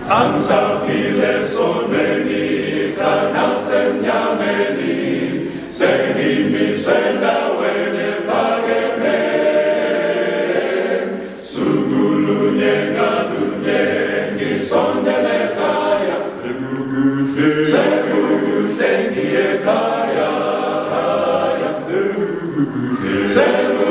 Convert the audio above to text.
Angisaphile sonweni thana semnyameni sengimiswe ndaweni ephakeme sukulunye ngalunye ngisondele ekhaya sekukuhle ngiye ekhaya sekukuhle